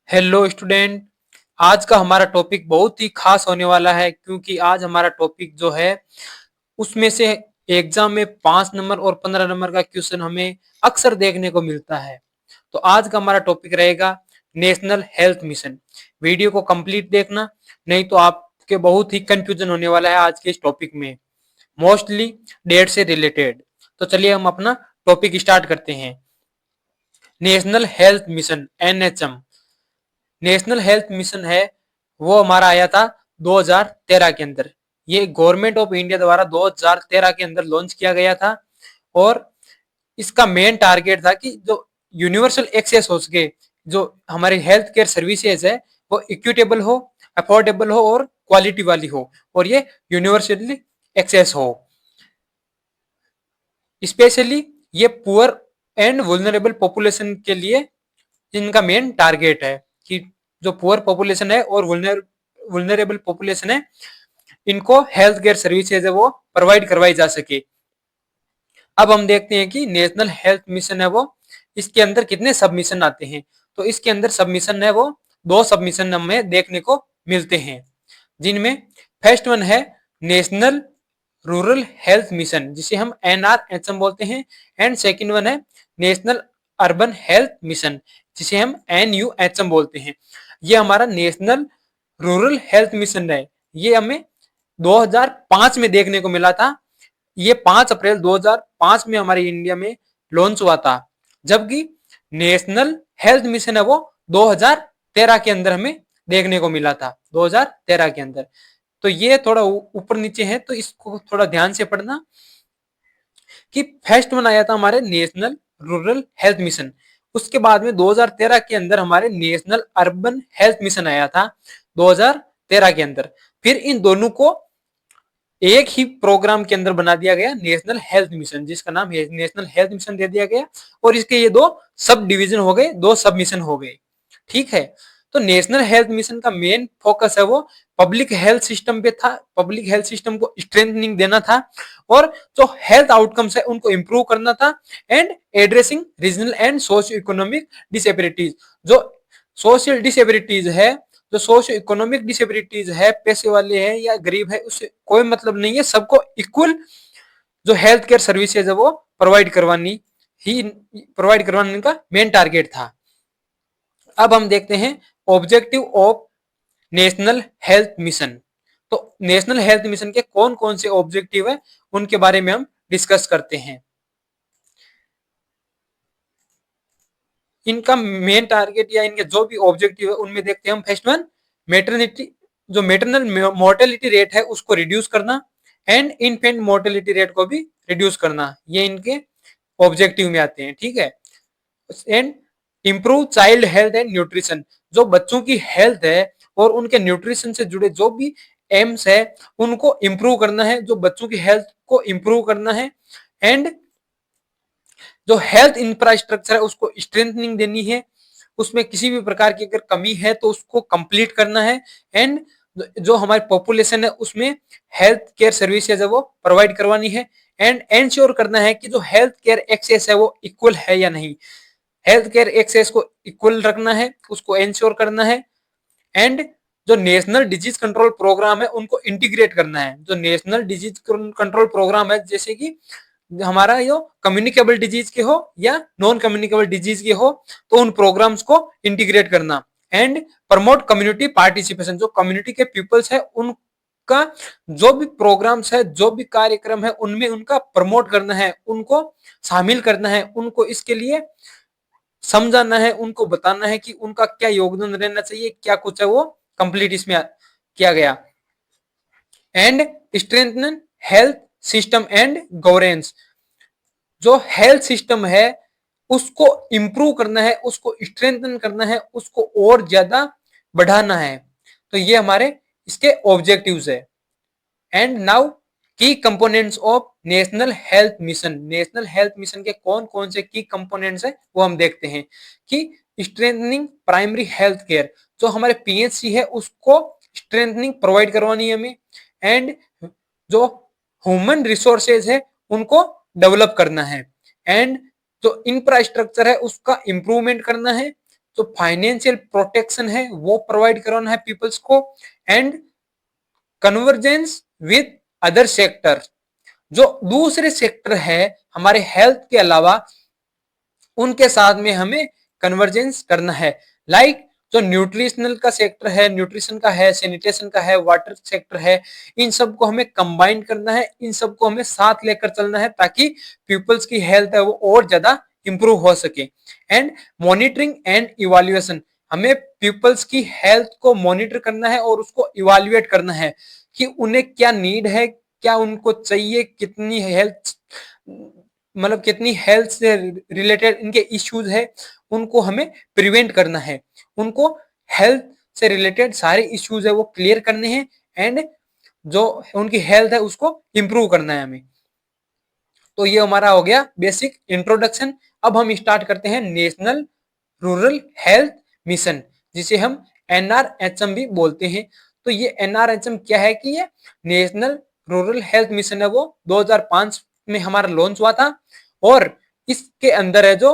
Hello student. आज का हमारा टॉपिक बहुत ही खास होने वाला है क्योंकि आज हमारा टॉपिक जो है उसमें से एग्जाम में 5 नंबर और 15 नंबर का क्वेश्चन हमें अक्सर देखने को मिलता है। तो आज का हमारा टॉपिक रहेगा नेशनल हेल्थ मिशन। वीडियो को कंप्लीट देखना, नहीं तो आपके बहुत ही कंफ्यूजन होने वाला है आज के इस टॉपिक में, मोस्टली डेट से रिलेटेड। तो चलिए हम अपना टॉपिक स्टार्ट करते हैं। National health mission NHM, national health mission है, वो हमारा आया था 2013 के अंदर। ये गवर्नमेंट ऑफ इंडिया द्वारा 2013 के अंदर लॉन्च किया गया था और इसका मेन टारगेट था कि जो यूनिवर्सल एक्सेस हो सके, जो हमारी हेल्थ केयर सर्विसेज है वो इक्विटेबल हो, अफोर्डेबल हो और क्वालिटी वाली हो, और ये यूनिवर्सली एक्सेस हो। स्पेशली ये पुअर एंड वुल्नरेबल पॉपुलेशन के लिए इनका मेन टारगेट है कि जो पुअर पॉपुलेशन है और वुल्नरेबल पॉपुलेशन है, इनको हेल्थ केयर सर्विसेज है वो प्रोवाइड करवाई जा सके। अब हम देखते हैं कि नेशनल हेल्थ मिशन है वो, इसके अंदर कितने सबमिशन आते हैं। तो इसके अंदर सबमिशन है वो 2 सबमिशन हमें देखने को मिलते हैं, जिनमें फर्स्ट वन है नेशनल रूरल हेल्थ मिशन, जिसे हम NRHM बोलते हैं, एंड सेकंड वन है नेशनल अर्बन हेल्थ मिशन, जिसे हम NUHM बोलते हैं। ये हमारा नेशनल रूरल हेल्थ मिशन है, ये हमें 2005 में देखने को मिला था। ये 5 अप्रैल 2005 में हमारे इंडिया में लॉन्च हुआ था, जबकि नेशनल हेल्थ मिशन है वो 2013 के अंदर हमें देखने को मिला था, 2013 के अंदर। तो ये थोड़ा ऊपर नीचे है, तो इसको थोड़ा ध्यान से पढ़ना कि फर्स्ट वन आया था हमारे नेशनल रूरल हेल्थ मिशन, उसके बाद में 2013 के अंदर हमारे नेशनल अर्बन हेल्थ मिशन आया था 2013 के अंदर। फिर इन दोनों को एक ही प्रोग्राम के अंदर बना दिया गया नेशनल हेल्थ मिशन, जिसका नाम नेशनल हेल्थ मिशन दे दिया गया, और इसके ये 2 सब डिवीजन हो गए, 2 सब मिशन हो गए। ठीक है, तो नेशनल हेल्थ मिशन का मेन फोकस है वो पब्लिक हेल्थ सिस्टम पे था, पब्लिक हेल्थ सिस्टम को स्ट्रेंथनिंग देना था, और जो हेल्थ आउटकम्स है उनको इंप्रूव करना था, and addressing regional and socio economic disabilities. जो सोशल डिसेबिलिटीज है, जो सोशियो इकोनॉमिक डिसेबिलिटीज है, पैसे वाले हैं या गरीब है, उससे कोई मतलब नहीं है, सबको इक्वल जो हेल्थ केयर सर्विसेज है वो प्रोवाइड करवाने का मेन टारगेट था। अब हम देखते हैं objective of national health mission. तो नेशनल हेल्थ मिशन के कौन कौन से ऑब्जेक्टिव है उनके बारे में हम डिस्कस करते हैं। इनका मेन टारगेट या इनके जो भी ऑब्जेक्टिव है उनमें देखते हैं हम फर्स्ट वन, मेटर्निटी, जो मेटरनल मोर्टेलिटी रेट है उसको रिड्यूस करना, एंड इनफेंट मोर्टेलिटी रेट को भी रिड्यूस करना, ये इनके ऑब्जेक्टिव में आते हैं। ठीक है, and improve child health and nutrition, जो बच्चों की हेल्थ है और उनके न्यूट्रिशन से जुड़े जो भी एम्स है उनको इम्प्रूव करना है, जो बच्चों की हेल्थ को इम्प्रूव करना है, एंड जो हेल्थ इंफ्रास्ट्रक्चर है उसको स्ट्रेंथनिंग देनी है, उसमें किसी भी प्रकार की अगर कमी है तो उसको कंप्लीट करना है, एंड जो हमारी पॉपुलेशन है उसमें हेल्थ केयर सर्विसेज है वो प्रोवाइड करवानी है, एंड एंश्योर करना है कि जो हेल्थ केयर एक्सेस है वो इक्वल है या नहीं, हेल्थ केयर एक्सेस को इक्वल रखना है, उसको एंश्योर करना है, एंड जो नेशनल डिजीज कंट्रोल प्रोग्राम है उनको इंटीग्रेट करना है। जो नेशनल डिजीज कंट्रोल प्रोग्राम है, जैसे कि हमारा यो कम्युनिकेबल डिजीज के हो या नॉन कम्युनिकेबल डिजीज के हो, तो उन प्रोग्राम्स को इंटीग्रेट करना, एंड प्रमोट कम्युनिटी पार्टिसिपेशन, जो कम्युनिटी के पीपल्स है उनका जो भी प्रोग्राम्स है, जो भी कार्यक्रम है उनमें उनका प्रमोट करना है, उनको शामिल करना है, उनको इसके लिए समझाना है, उनको बताना है कि उनका क्या योगदान रहना चाहिए, क्या कुछ है वो कंप्लीट इसमें किया गया, and strengthen health system and governance, जो हेल्थ सिस्टम है उसको इंप्रूव करना है, उसको स्ट्रेंथन करना है, उसको और ज्यादा बढ़ाना है। तो ये हमारे इसके ऑब्जेक्टिव्स है। एंड नाउ की components of national health mission, national health mission के कौन कौन से की कंपोनेंट्स है वो हम देखते हैं कि स्ट्रेंथनिंग प्राइमरी हेल्थ केयर, जो हमारे PHC है उसको स्ट्रेंथनिंग प्रोवाइड करवानी है हमें, एंड जो ह्यूमन रिसोर्सेज है उनको डेवलप करना है, एंड जो इंफ्रास्ट्रक्चर है उसका इंप्रूवमेंट करना है, जो फाइनेंशियल प्रोटेक्शन है वो प्रोवाइड करवाना है पीपल्स को, and convergence with other sector, जो दूसरे सेक्टर है हमारे हेल्थ के अलावा उनके साथ में हमें कन्वर्जेंस करना है। लाइक जो न्यूट्रिशनल का सेक्टर है, न्यूट्रिशन का है, सैनिटेशन का है, वाटर सेक्टर है, इन सबको हमें कंबाइन करना है, इन सबको हमें साथ लेकर चलना है ताकि पीपल्स की हेल्थ है वो और ज्यादा इंप्रूव हो सके। एंड मॉनिटरिंग एंड इवाल्युएशन, हमें पीपल्स की हेल्थ को मॉनिटर करना है और उसको इवाल्युएट करना है कि उन्हें क्या नीड है, क्या उनको चाहिए, कितनी हेल्थ मतलब कितनी हेल्थ से रिलेटेड इनके इश्यूज है, उनको हमें प्रिवेंट करना है, उनको हेल्थ से रिलेटेड सारे इश्यूज है वो क्लियर करने हैं, एंड जो उनकी हेल्थ है उसको इंप्रूव करना है हमें। तो ये हमारा हो गया बेसिक इंट्रोडक्शन। अब हम स्टार्ट करते हैं नेशनल रूरल हेल्थ मिशन, जिसे हम NRHM भी बोलते हैं। तो ये NRHM क्या है कि ये नेशनल रूरल हेल्थ मिशन है, वो 2005 में हमारा लॉन्च हुआ था, और इसके अंदर है जो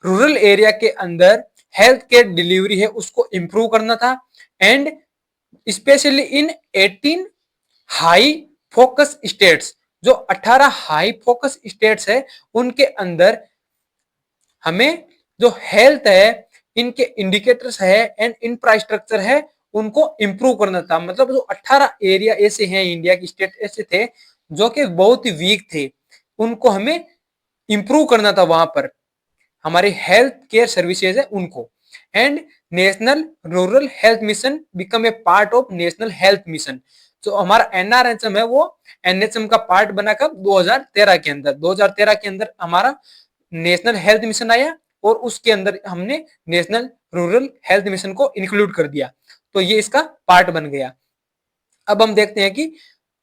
रूरल एरिया के अंदर हेल्थ केयर डिलीवरी है उसको इंप्रूव करना था, and specially in 18 high focus states, जो 18 हाई फोकस स्टेट्स है उनके अंदर हमें जो हेल्थ है, इनके इंडिकेटर्स है एंड इंफ्रास्ट्रक्चर है उनको इंप्रूव करना था। मतलब जो 18 एरिया ऐसे हैं इंडिया की स्टेट ऐसे थे जो कि बहुत ही वीक थे, उनको हमें इंप्रूव करना था वहां पर, हमारी हेल्थ केयर सर्विसेज है उनको। And national rural health mission become a part of national health mission. जो हमारा NRHM है वो NHM का पार्ट बना कब 2013 के अंदर, 2013 के अंदर हमारा नेशनल हेल्थ मिशन आया, और उसके अंदर हमने नेशनल रूरल हेल्थ मिशन को इंक्लूड कर दिया, तो ये इसका पार्ट बन गया। अब हम देखते हैं कि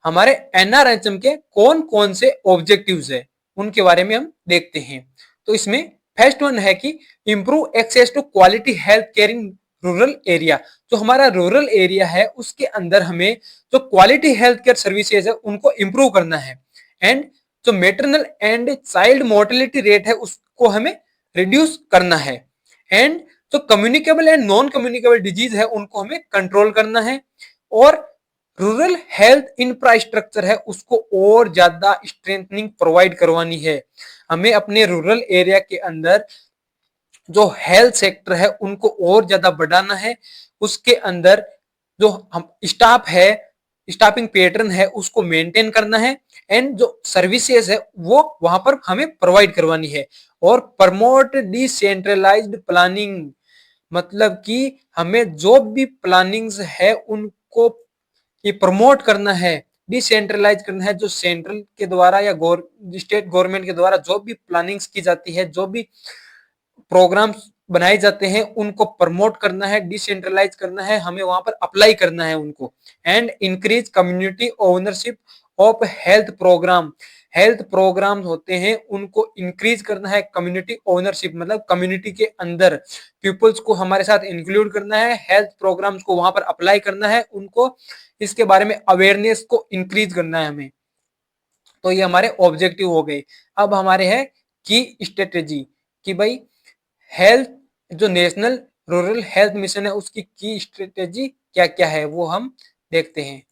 हमारे NRHM के कौन कौन से ऑब्जेक्टिव्स है उनके बारे में हम देखते हैं। तो इसमें फर्स्ट वन है कि improve access to quality health care in rural area. जो हमारा रूरल एरिया है उसके अंदर हमें जो क्वालिटी हेल्थ केयर सर्विसेज है उनको इंप्रूव करना है, एंड जो maternal and child mortality rate है उसको हमें रिड्यूस करना है, एंड जो communicable and non communicable disease है उनको हमें कंट्रोल करना है, और रूरल हेल्थ इंफ्रास्ट्रक्चर है उसको और ज्यादा स्ट्रेंथनिंग प्रोवाइड करवानी है। हमें अपने रूरल एरिया के अंदर जो हेल्थ सेक्टर है उनको और ज्यादा बढ़ाना है, उसके अंदर जो हम स्टाफ है, स्टाफिंग पैटर्न है उसको मेंटेन करना है, एंड जो सर्विसेज है वो वहां पर हमें प्रोवाइड करवानी है। और प्रमोट डिसेंट्रलाइज्ड प्लानिंग, मतलब कि हमें जो भी प्लानिंग्स है उनको ये प्रमोट करना है, डिसेंट्रलाइज करना है। जो सेंट्रल के द्वारा या स्टेट गवर्नमेंट के द्वारा जो भी प्लानिंग्स की जाती है, जो भी प्रोग्राम्स बनाए जाते हैं उनको प्रमोट करना है, डिसेंट्रलाइज करना है, हमें वहां पर अप्लाई करना है उनको। And increase community ownership of health programme, health programme होते हैं उनको इंक्रीज करना है, कम्युनिटी ओनरशिप मतलब कम्युनिटी के अंदर पीपल्स को हमारे साथ इंक्लूड करना है, हेल्थ प्रोग्राम्स को वहां पर अप्लाई करना है, उनको इसके बारे में अवेयरनेस को इंक्रीज करना है हमें। तो ये हमारे ऑब्जेक्टिव हो गए। अब हमारे है की स्ट्रेटेजी, कि भाई हेल्थ जो नेशनल रूरल हेल्थ मिशन है उसकी की स्ट्रेटेजी क्या क्या है वो हम देखते हैं।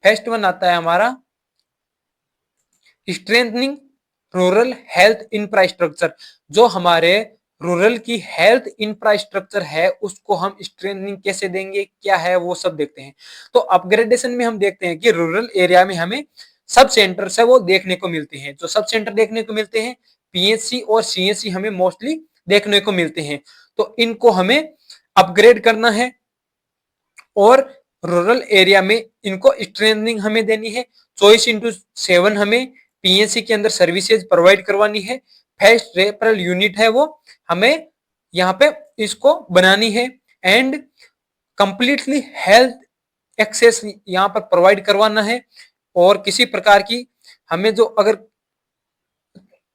फर्स्ट वन आता है हमारा स्ट्रेंथनिंग रूरल हेल्थ इंफ्रास्ट्रक्चर। जो हमारे रूरल की हेल्थ इंफ्रास्ट्रक्चर है उसको हम स्ट्रेंथनिंग कैसे देंगे, क्या है वो सब देखते हैं। तो अपग्रेडेशन में हम देखते हैं कि रूरल एरिया में हमें सब सेंटर्स है वो देखने को मिलते हैं। जो सब सेंटर देखने को मिलते हैं PHC और CHC हमें मोस्टली देखने को मिलते हैं, तो इनको हमें अपग्रेड करना है, और रूरल एरिया में इनको स्ट्रेंथनिंग हमें देनी है। 24/7 हमें PHC के अंदर सर्विसेज प्रोवाइड करवानी है। फर्स्ट रेफरल यूनिट है वो हमें यहाँ पे इसको बनानी है, एंड कंप्लीटली हेल्थ एक्सेस यहाँ पर प्रोवाइड करवाना है। और किसी प्रकार की हमें जो अगर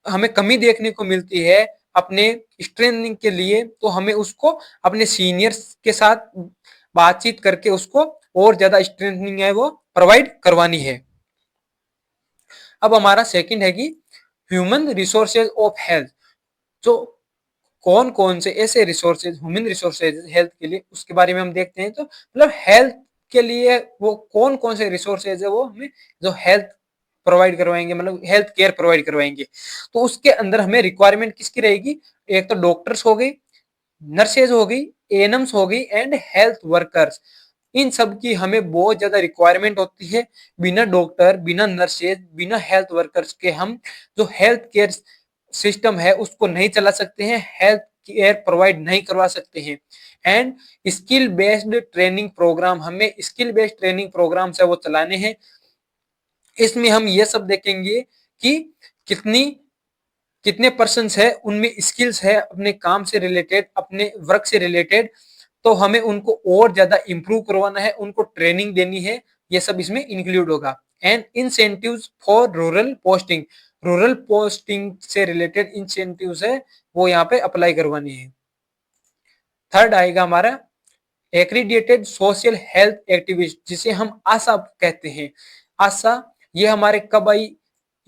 हमें कमी देखने को मिलती है अपने स्ट्रेंथनिंग के लिए, तो हमें उसको अपने सीनियर्स के साथ बातचीत करके उसको और ज्यादा स्ट्रेंथनिंग है वो प्रोवाइड करवानी है। अब हमारा सेकंड है कि ह्यूमन रिसोर्सेज ऑफ हेल्थ। जो कौन कौन से ऐसे रिसोर्सेज, ह्यूमन रिसोर्सेज हेल्थ के लिए, उसके बारे में हम देखते हैं। तो मतलब हेल्थ के लिए वो कौन कौन से रिसोर्सेज है वो हमें जो हेल्थ प्रोवाइड करवाएंगे, मतलब हेल्थ केयर प्रोवाइड करवाएंगे। तो उसके अंदर हमें रिक्वायरमेंट किसकी रहेगी? एक तो डॉक्टर्स हो गई, नर्सेज हो गई, एएनएम्स हो गई एंड हेल्थ वर्कर्स। इन सब की हमें बहुत ज्यादा रिक्वायरमेंट होती है। बिना डॉक्टर, बिना नर्सेज, बिना हेल्थ वर्कर्स के हम जो हेल्थ केयर सिस्टम है उसको नहीं चला सकते हैं, हेल्थ केयर प्रोवाइड नहीं करवा सकते हैं। And skill based training programme, हमें स्किल बेस्ड ट्रेनिंग प्रोग्राम है वो चलाने हैं। इसमें हम ये सब देखेंगे कि कितनी कितने पर्सन्स है उनमें स्किल्स है अपने काम से रिलेटेड, अपने वर्क से रिलेटेड, तो हमें उनको और ज्यादा इंप्रूव करवाना है, उनको ट्रेनिंग देनी है, ये सब इसमें इंक्लूड होगा। And incentives for rural posting, rural posting से रिलेटेड इंसेंटिव्स है वो यहाँ पे अप्लाई करवानी है। थर्ड आएगा हमारा एक्रीडिएटेड सोशल हेल्थ एक्टिविस्ट, जिसे हम आशा कहते हैं। आशा ये हमारे कब आई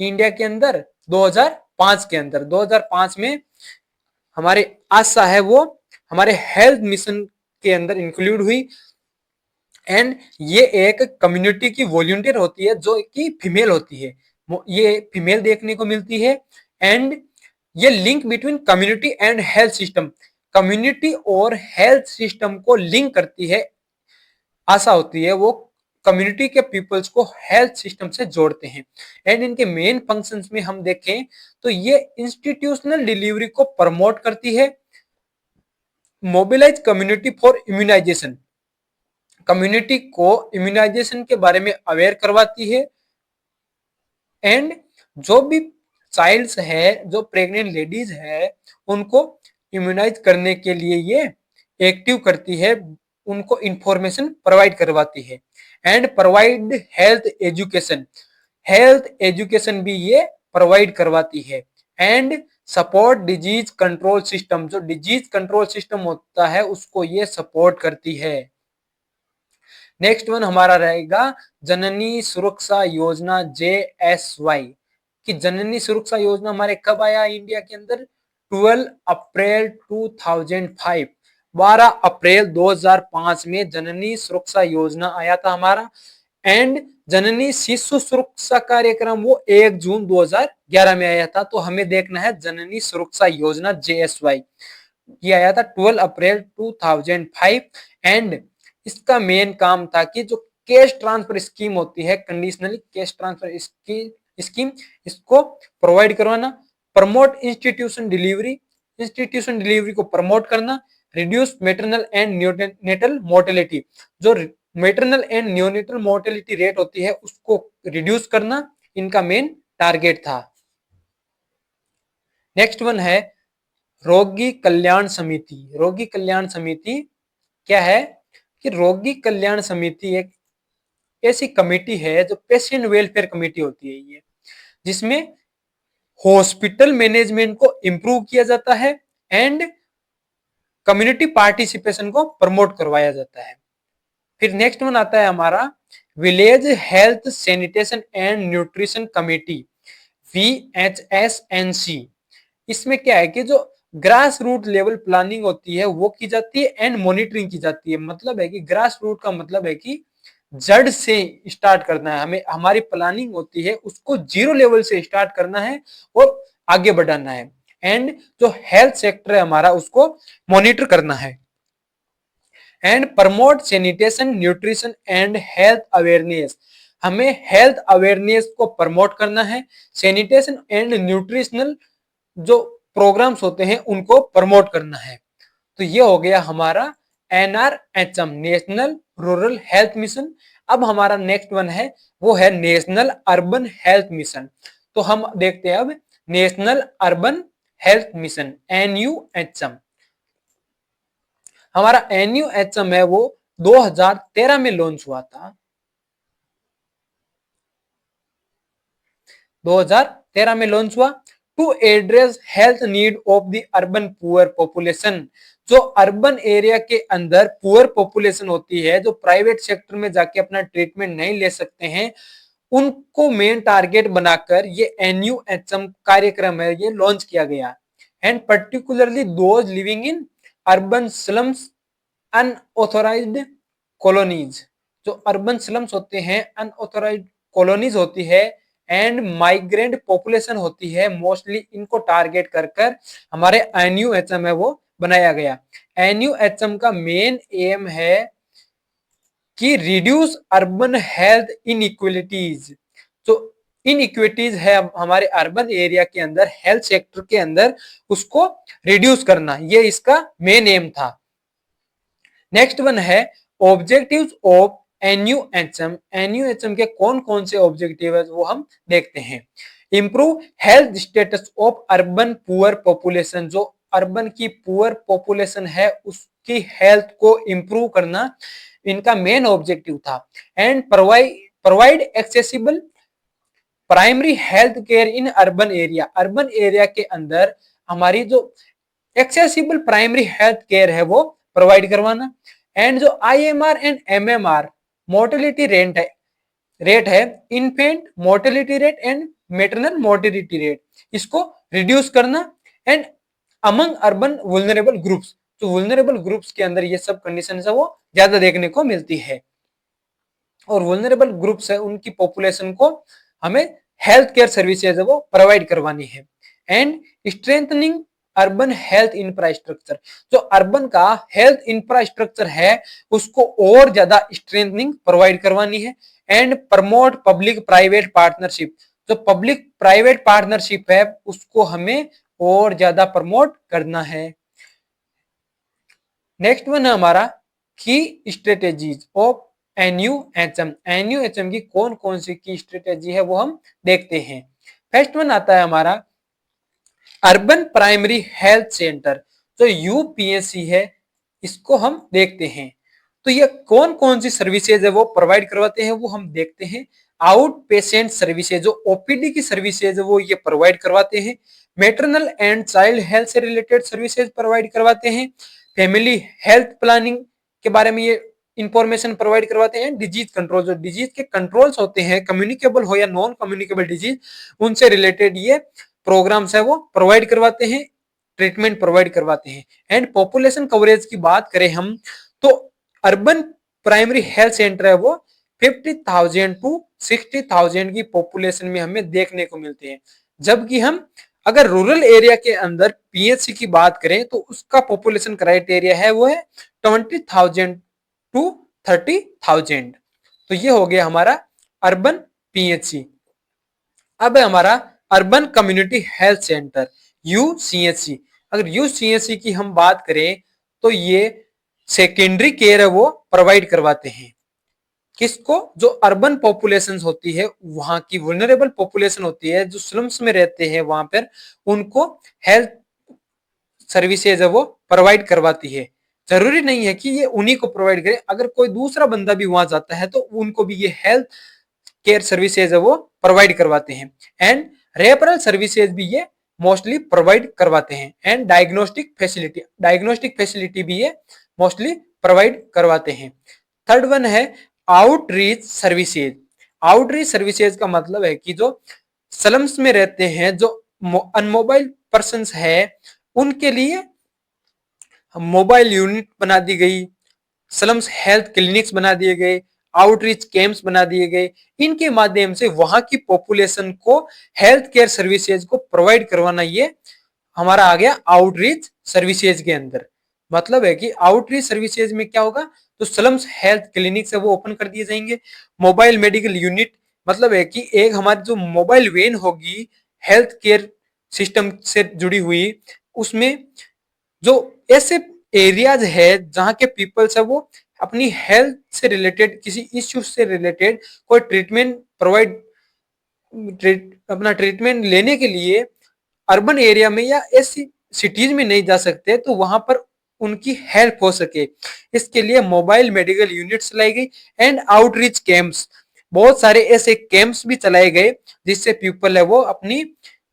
इंडिया के अंदर? 2005 के अंदर। 2005 में हमारे आशा है वो हमारे हेल्थ मिशन के अंदर इंक्लूड हुई। एंड ये एक कम्युनिटी की वॉलंटियर होती है जो कि फीमेल होती है, ये फीमेल देखने को मिलती है। एंड ये link between community and health system, community और हेल्थ सिस्टम को लिंक करती है। आशा होती है वो कम्युनिटी के पीपल्स को हेल्थ सिस्टम से जोड़ते हैं। एंड इनके मेन फंक्शंस में हम देखें तो ये इंस्टीट्यूशनल डिलीवरी को प्रमोट करती है, mobilise community for immunisation, community को इम्यूनाइजेशन के बारे में अवेयर करवाती है। एंड जो भी चाइल्ड्स है, जो प्रेग्नेंट लेडीज है, उनको इम्यूनाइज करने के लिए ये एक्टिव करती है, उनको इंफॉर्मेशन प्रोवाइड करवाती है। And provide health education, health education भी ये प्रोवाइड करवाती है। And support disease control system, जो डिजीज कंट्रोल सिस्टम होता है उसको ये सपोर्ट करती है। नेक्स्ट वन हमारा रहेगा जननी सुरक्षा योजना, JSY। कि जननी सुरक्षा योजना हमारे कब आया इंडिया के अंदर? 12 अप्रैल 2005, 12 अप्रैल 2005 में जननी सुरक्षा योजना आया था हमारा। एंड जननी शिशु सुरक्षा कार्यक्रम वो 1 जून 2011 में आया था। तो हमें देखना है जननी सुरक्षा योजना JSY, ये आया था 12 अप्रैल 2005। एंड इसका मेन काम था कि जो कैश ट्रांसफर स्कीम होती है, कंडीशनली कैश ट्रांसफर स्कीम, इसको प्रोवाइड करवाना, promote institution delivery, institution delivery को प्रमोट करना, reduce maternal and neonatal mortality, जो maternal and neonatal mortality rate होती है उसको रिड्यूस करना, इनका मेन टारगेट था। नेक्स्ट वन है रोगी कल्याण समिति। रोगी कल्याण समिति क्या है? कि रोगी कल्याण समिति एक ऐसी कमेटी है जो पेशेंट वेलफेयर कमेटी होती है ये, जिसमें हॉस्पिटल मैनेजमेंट को इंप्रूव किया जाता है एंड कम्युनिटी पार्टिसिपेशन को प्रमोट करवाया जाता है। फिर नेक्स्ट वन आता है हमारा village health sanitation and nutrition committee, VHSNC। इसमें क्या है कि जो ग्रास रूट लेवल प्लानिंग होती है वो की जाती है एंड मॉनिटरिंग की जाती है। मतलब है कि ग्रास रूट का मतलब है कि जड़ से स्टार्ट करना है हमें, हमारी प्लानिंग होती है उसको 0 लेवल से स्टार्ट करना है और आगे बढ़ाना है। एंड जो हेल्थ सेक्टर है हमारा उसको मॉनिटर करना है। And promote sanitation nutrition and health awareness, हमें हेल्थ अवेयरनेस को प्रमोट करना है, सैनिटेशन एंड न्यूट्रिशनल जो प्रोग्राम्स होते हैं उनको प्रमोट करना है। तो ये हो गया हमारा NRHM, national rural health mission. अब हमारा नेक्स्ट वन है वो है नेशनल अर्बन हेल्थ मिशन। तो हम देखते हैं अब national urban health mission, NUHM। हमारा NUHM है वो 2013 में लॉन्च हुआ था, 2013 में लॉन्च हुआ। To address health need of the urban poor population, जो अर्बन एरिया के अंदर पुअर पॉपुलेशन होती है, जो प्राइवेट सेक्टर में जाके अपना ट्रीटमेंट नहीं ले सकते हैं, उनको मेन टारगेट बनाकर ये NUHM कार्यक्रम है ये लॉन्च किया गया। And particularly those living in urban slums unauthorised colonies. जो अर्बन स्लम्स होते हैं, अनऑथोराइज्ड कॉलोनीज होती है एंड माइग्रेंट पॉपुलेशन होती है, मोस्टली इनको टारगेट कर कर हमारे एनयूएचएम है वो बनाया गया। एनयूएचएम का मेन एम है कि रिड्यूस अर्बन हेल्थ इनइक्वलिटीज। जो इनइक्विटीज है हमारे अर्बन एरिया के अंदर, हेल्थ सेक्टर के अंदर, उसको रिड्यूस करना, ये इसका मेन एम था। नेक्स्ट वन है ऑब्जेक्टिव्स ऑफ एनयूएचएम। एनयूएचएम के कौन कौन से ऑब्जेक्टिव है वो हम देखते हैं। Improve health status of urban poor population. जो अर्बन की पुअर पॉपुलेशन है उसकी हेल्थ को इंप्रूव करना इनका मेन ऑब्जेक्टिव था। And provide accessible primary health care in urban area. Urban area के अंदर हमारी जो एक्सेसिबल प्राइमरी हेल्थ केयर है वो प्रोवाइड करवाना। एंड जो IMR and MMR mortality rate है infant mortality rate and maternal mortality rate, इसको रिड्यूस करना। And among urban vulnerable groups, जो वुल्नरेबल ग्रुप्स के अंदर ये सब कंडीशन है वो ज्यादा देखने को मिलती है, और वुल्नरेबल ग्रुप्स है उनकी पॉपुलेशन को हमें हेल्थ केयर सर्विसेज है वो प्रोवाइड करवानी है। And strengthening urban health infrastructure. जो अर्बन का हेल्थ इंफ्रास्ट्रक्चर है उसको और ज्यादा स्ट्रेंथनिंग प्रोवाइड करवानी है। And promote public private partnership. जो पब्लिक प्राइवेट पार्टनरशिप है उसको हमें और ज्यादा प्रमोट करना है। नेक्स्ट वन है हमारा की स्ट्रेटेजीज ऑफ एनयूएचएम। एनयूएचएम की कौन कौन सी की स्ट्रेटेजी है वो हम देखते हैं। फर्स्ट वन आता है हमारा अर्बन प्राइमरी हेल्थ सेंटर। जो यूपीएससी है इसको हम देखते हैं। तो ये कौन कौन सी सर्विसेज है वो प्रोवाइड करवाते हैं वो हम देखते हैं। आउट पेशेंट सर्विसेज, जो ओपीडी की सर्विसेज है वो ये प्रोवाइड करवाते हैं। मेटरनल एंड चाइल्ड हेल्थ से रिलेटेड सर्विसेज प्रोवाइड करवाते हैं। फैमिली हेल्थ प्लानिंग के बारे में ये इंफॉर्मेशन प्रोवाइड करवाते हैं। डिजीज कंट्रोल, जो डिजीज के कंट्रोल्स होते हैं, कम्युनिकेबल हो या नॉन कम्युनिकेबल डिजीज, उनसे रिलेटेड ये प्रोग्राम्स है वो प्रोवाइड करवाते हैं, ट्रीटमेंट प्रोवाइड करवाते हैं। एंड पॉपुलेशन कवरेज की बात करें हम तो अर्बन प्राइमरी हेल्थ सेंटर है वो 50,000 टू 60,000 की पॉपुलेशन में हमें देखने को मिलते हैं। जबकि हम अगर रूरल एरिया के अंदर पीएचसी की बात करें तो उसका पॉपुलेशन क्राइटेरिया है वो है 20,000 टू 30,000। तो ये हो गया हमारा अर्बन पीएचसी। अब है हमारा अर्बन कम्युनिटी हेल्थ सेंटर यूसीएचसी। अगर यूसीएचसी की हम बात करें तो ये सेकेंडरी केयर है वो प्रोवाइड करवाते हैं। किसको? जो अर्बन पॉपुलेशन होती है, वहां की वुल्नरेबल पॉपुलेशन होती है, जो स्लम्स में रहते हैं वहां पर, उनको हेल्थ सर्विसेज है वो प्रोवाइड करवाती है। जरूरी नहीं है कि ये उन्हीं को प्रोवाइड करे, अगर कोई दूसरा बंदा भी वहां जाता है तो उनको भी ये हेल्थ केयर सर्विसेज है वो प्रोवाइड करवाते हैं। एंड रेफरल सर्विसेज भी ये मोस्टली प्रोवाइड करवाते हैं। एंड डायग्नोस्टिक फैसिलिटी भी ये मोस्टली प्रोवाइड करवाते हैं। थर्ड वन है आउटरीच सर्विसेज। आउटरीच सर्विसेज का मतलब है कि जो स्लम्स में रहते हैं, जो अनमोबाइल पर्सन है, उनके लिए मोबाइल यूनिट बना दी गई, स्लम्स हेल्थ क्लिनिक्स बना दिए गए, आउटरीच कैंप्स बना दिए गए। इनके माध्यम से वहां की पॉपुलेशन को हेल्थ केयर सर्विसेज को प्रोवाइड करवाना, ये हमारा आ गया आउटरीच सर्विसेज के अंदर। मतलब है कि आउटरीच सर्विसेज में क्या होगा, तो स्लम्स हेल्थ क्लिनिक्स है वो ओपन कर दिए जाएंगे। मोबाइल मेडिकल यूनिट मतलब है कि एक हमारी जो मोबाइल वैन होगी हेल्थ केयर सिस्टम से जुड़ी हुई, उसमें जो ऐसे एरियाज है जहाँ के पीपल्स है वो अपनी हेल्थ से रिलेटेड, किसी इश्यू से रिलेटेड कोई ट्रीटमेंट अपना ट्रीटमेंट लेने के लिए अर्बन एरिया में या ऐसी सिटीज में नहीं जा सकते, तो वहां पर उनकी हेल्प हो सके, इसके लिए मोबाइल मेडिकल यूनिट चलाई गई। एंड आउटरीच कैंप्स, बहुत सारे ऐसे कैंप्स भी चलाए गए जिससे पीपल है वो अपनी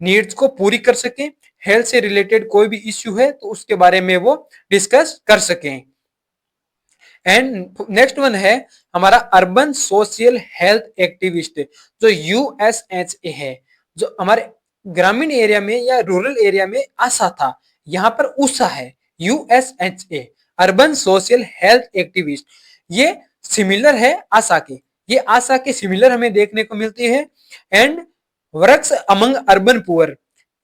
नीड्स को पूरी कर सके, हेल्थ से रिलेटेड कोई भी इश्यू है तो उसके बारे में वो डिस्कस कर सकें। एंड नेक्स्ट वन है हमारा अर्बन सोशल हेल्थ एक्टिविस्ट, जो यूएसएचए है, जो हमारे ग्रामीण एरिया में या रूरल एरिया में आशा था, यहाँ पर उषा है, USHA, urban social health activist. ये सिमिलर है आशा के, ये आशा के सिमिलर हमें देखने को मिलती है। And works among urban poor,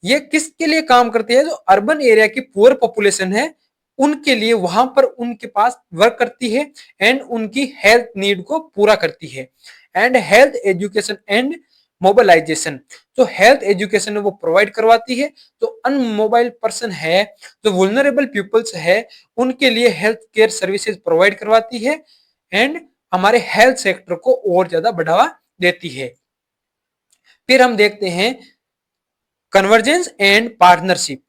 ये किसके लिए काम करती है? जो अर्बन एरिया की पुअर पॉपुलेशन है उनके लिए वहां पर उनके पास वर्क करती है एंड उनकी हेल्थ नीड को पूरा करती है। And health education and mobilisation, जो हेल्थ एजुकेशन है वो प्रोवाइड करवाती है। जो अनमोबाइल पर्सन है, जो वुलनरेबल पीपल्स है, उनके लिए हेल्थ केयर सर्विसेज प्रोवाइड करवाती है एंड हमारे हेल्थ सेक्टर को और ज्यादा बढ़ावा देती है। फिर हम देखते हैं कन्वर्जेंस एंड पार्टनरशिप,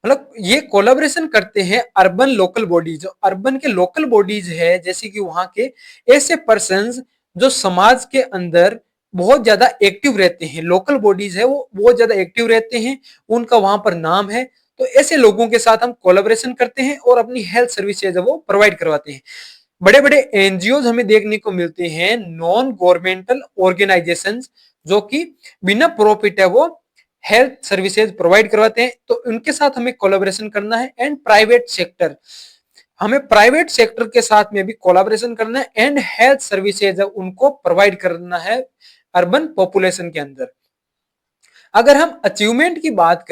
मतलब ये कोलाबोरेशन करते हैं अर्बन लोकल बॉडीज। जो अर्बन के लोकल बॉडीज है, जैसे कि वहां के ऐसे पर्संस जो समाज के अंदर बहुत ज्यादा एक्टिव रहते हैं, लोकल बॉडीज है वो बहुत ज्यादा एक्टिव रहते हैं, उनका वहां पर नाम है, तो ऐसे लोगों के साथ हम कोलाबोरेशन करते हैं और अपनी हेल्थ सर्विसेज है वो प्रोवाइड करवाते हैं। बड़े बड़े एनजीओ हमें देखने को मिलते हैं, नॉन गवर्नमेंटल ऑर्गेनाइजेशंस, जो कि बिना प्रॉफिट है वो हेल्थ सर्विसेज प्रोवाइड करवाते हैं, तो उनके साथ हमें कोलैबोरेशन करना है। एंड प्राइवेट सेक्टर, हमें प्राइवेट सेक्टर के साथ में भी कोलैबोरेशन करना है एंड हेल्थ सर्विसेज उनको प्रोवाइड करना है अर्बन पॉपुलेशन के अंदर। अगर हम अचीवमेंट की बात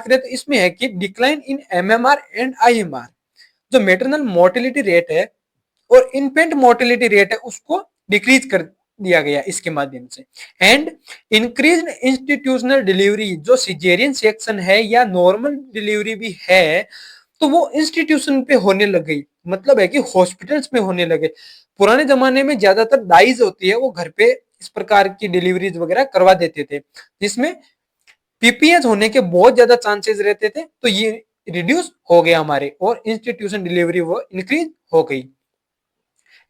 करें तो इसमें है कि decline in MMR and IMR, जो मेटरनल मोर्टेलिटी रेट है और इन्फेंट मोर्टेलिटी रेट है उसको डिक्रीज कर दिया गया इसके माध्यम से। एंड इंक्रीज इंस्टीट्यूशनल डिलीवरी, जो सिजेरियन सेक्शन है या नॉर्मल डिलीवरी भी है तो वो इंस्टीट्यूशन पे होने लग गई, मतलब है कि हॉस्पिटल्स में होने लगे। पुराने जमाने में ज्यादातर डाइज होती है वो घर पे इस प्रकार की डिलीवरीज वगैरह करवा देते थे, जिसमें पीपीएच होने के बहुत ज्यादा चांसेस रहते थे, तो ये रिड्यूस हो गया हमारे और इंस्टीट्यूशन डिलीवरी वो इंक्रीज हो गई।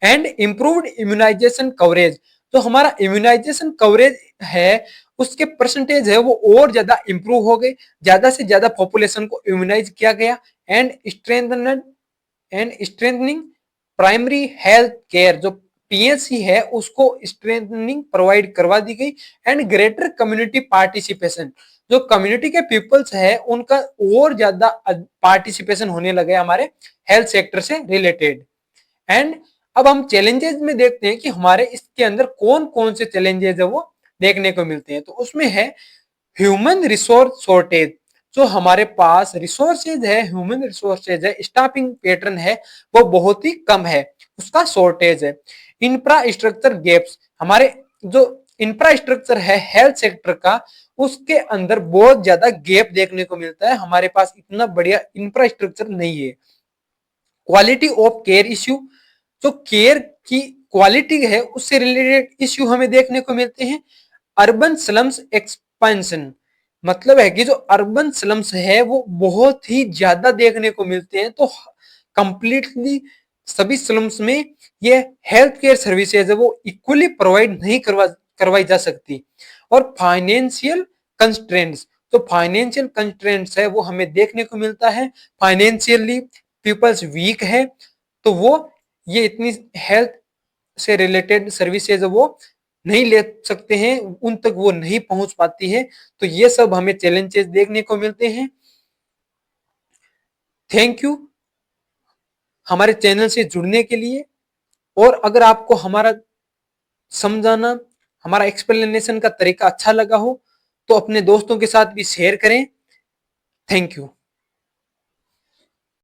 एंड इम्प्रूव्ड इम्यूनाइजेशन कवरेज, तो हमारा इम्यूनाइजेशन कवरेज है उसके परसेंटेज है वो और ज्यादा इंप्रूव हो गए, ज्यादा से ज्यादा पॉपुलेशन को इम्यूनाइज किया गया। And strengthening primary health care, जो पीएचसी है उसको स्ट्रेंथनिंग प्रोवाइड करवा दी गई। एंड ग्रेटर कम्युनिटी पार्टिसिपेशन, जो कम्युनिटी के पीपल्स है उनका और ज्यादा पार्टिसिपेशन होने लगे हमारे हेल्थ सेक्टर से रिलेटेड। एंड अब हम चैलेंजेस में देखते हैं कि हमारे इसके अंदर कौन कौन से चैलेंजेस है वो देखने को मिलते हैं। तो उसमें है ह्यूमन रिसोर्स शॉर्टेज, जो हमारे पास रिसोर्सेज है, ह्यूमन रिसोर्सेज है, स्टाफिंग पैटर्न है वो बहुत ही कम है, उसका शॉर्टेज है। इंफ्रास्ट्रक्चर गैप्स, हमारे जो इंफ्रास्ट्रक्चर है हेल्थ सेक्टर का उसके अंदर बहुत ज्यादा गैप देखने को मिलता है, हमारे पास इतना बढ़िया इंफ्रास्ट्रक्चर नहीं है। क्वालिटी ऑफ केयर इश्यू, जो केयर की क्वालिटी है उससे रिलेटेड इश्यू हमें देखने को मिलते हैं। अर्बन स्लम्स एक्सपेंशन, मतलब है कि जो अर्बन स्लम्स है वो बहुत ही ज्यादा देखने को मिलते हैं, तो कंप्लीटली सभी स्लम्स में ये हेल्थ केयर सर्विसेज है वो इक्वली प्रोवाइड नहीं करवाई जा सकती। और फाइनेंशियल कंस्ट्रेंट्स, तो फाइनेंशियल कंस्ट्रेंट्स है वो हमें देखने को मिलता है, फाइनेंशियली पीपल्स वीक है तो वो ये इतनी हेल्थ से रिलेटेड सर्विसेज वो नहीं ले सकते हैं, उन तक वो नहीं पहुंच पाती है, तो ये सब हमें चैलेंजेस देखने को मिलते हैं। थैंक यू हमारे चैनल से जुड़ने के लिए, और अगर आपको हमारा समझाना, हमारा एक्सप्लेनेशन का तरीका अच्छा लगा हो तो अपने दोस्तों के साथ भी शेयर करें। Thank you.